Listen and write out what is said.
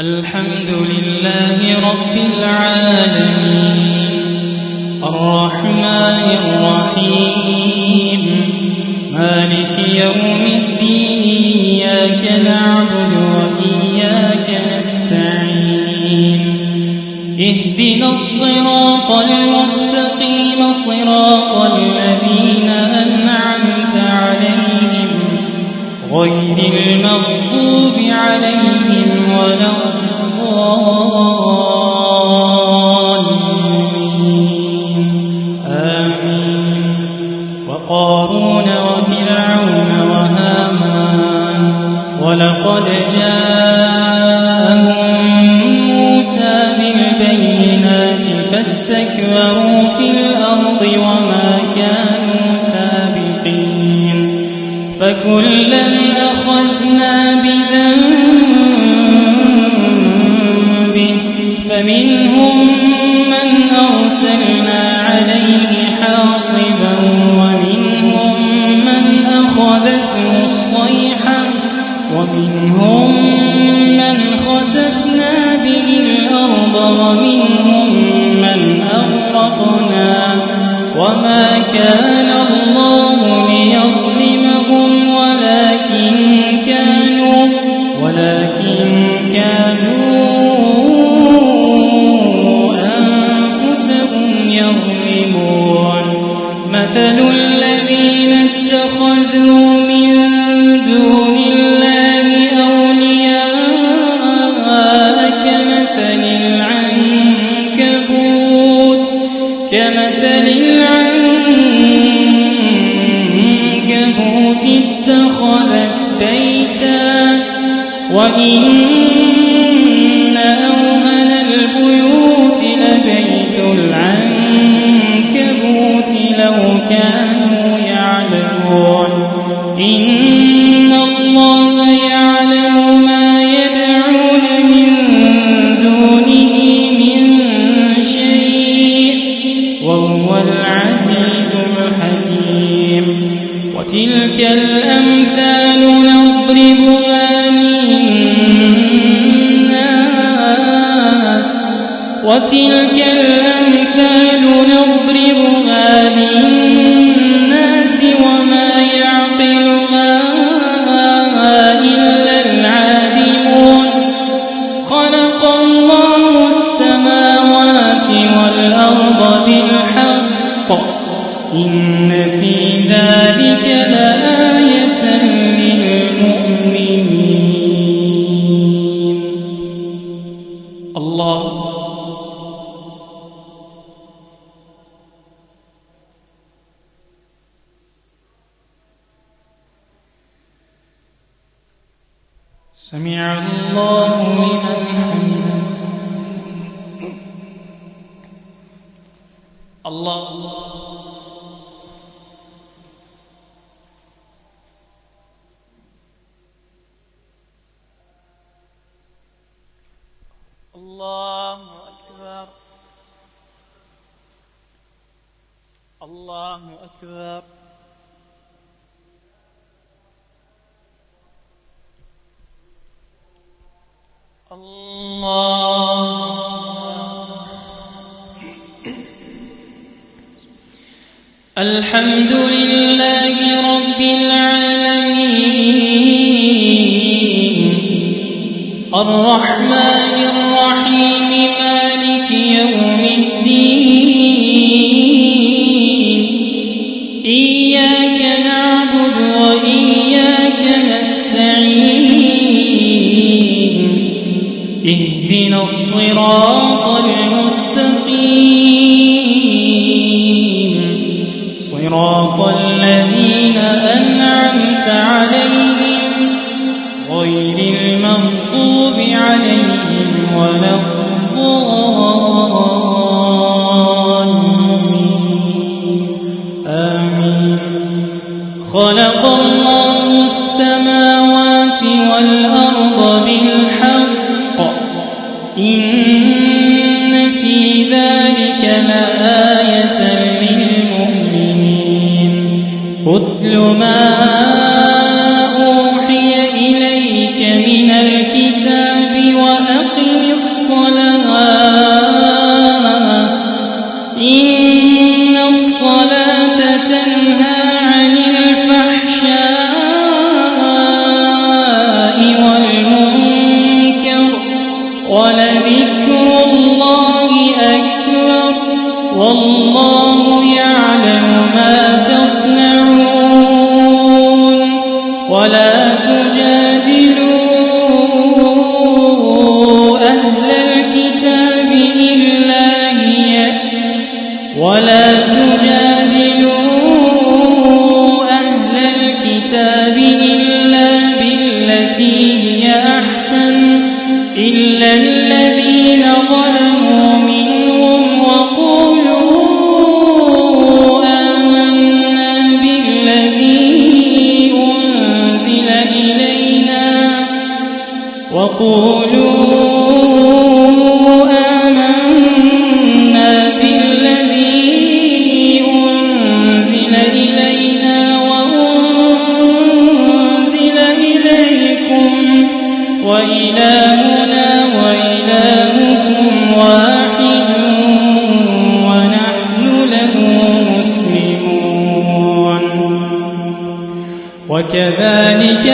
الحمد لله رب العالمين الرحمن الرحيم مالك يوم الدين إياك نعبد وإياك نستعين اهدنا الصراط المستقيم صراط الذين أنعمت عليهم غير المغضوب عليهم ولا الضالين آمين وقارون وفرعون وهامان ولقد جاءهم موسى بالبينات فاستكبروا في الأرض وما كانوا سابقين فكلا أخذنا بذنبه فمنهم من أرسلنا عليه حاصبا ومنهم من أخذته الصيحة ومنهم من خسفنا به الأرض ومنهم من أغرقنا وما كان الله ليظلمهم ولكن كانوا أنفسهم يظلمون مثل الذين اتخذوا من دون الله أولياء كمثل العنكبوت اتخذت بيتا وإن أوهن البيوت لبيت العنكبوت لو كانوا يعلمون إن الله يعلم ما يدعون من دونه من شيء وهو العزيز الحكيم وتلك الأمثال نضربها للناس وما يعقلها إلا العالمون خلق الله السماوات والأرض بالحق إن في ذلك لآية للمؤمنين الله سمع الله لمن حمده الله الله أكبر الله أكبر الحمد لله رب العالمين الرحمن الرحيم مالك يوم الدين إياك نعبد وإياك نستعين اهدنا الصراط المستقيم صراط الذين أنعمت عليهم غير المغضوب عليهم ولا الضالين آمين خلق الله السماوات والأرض بالحق إن في ذلك لآية للمؤمنين اتل ما أوحي إليك من الكتاب وأقم ولذكر الله أكبر والله يعلم ما تصنعون ولا تجادلوا أهل الكتاب إلا بالتي هي أحسن إلا الذين ظلموا منهم وقولوا آمنا بالذي أنزل إلينا وأنزل إليكم وإلهنا وإلهكم واحد ونحن له مسلمون وكذلك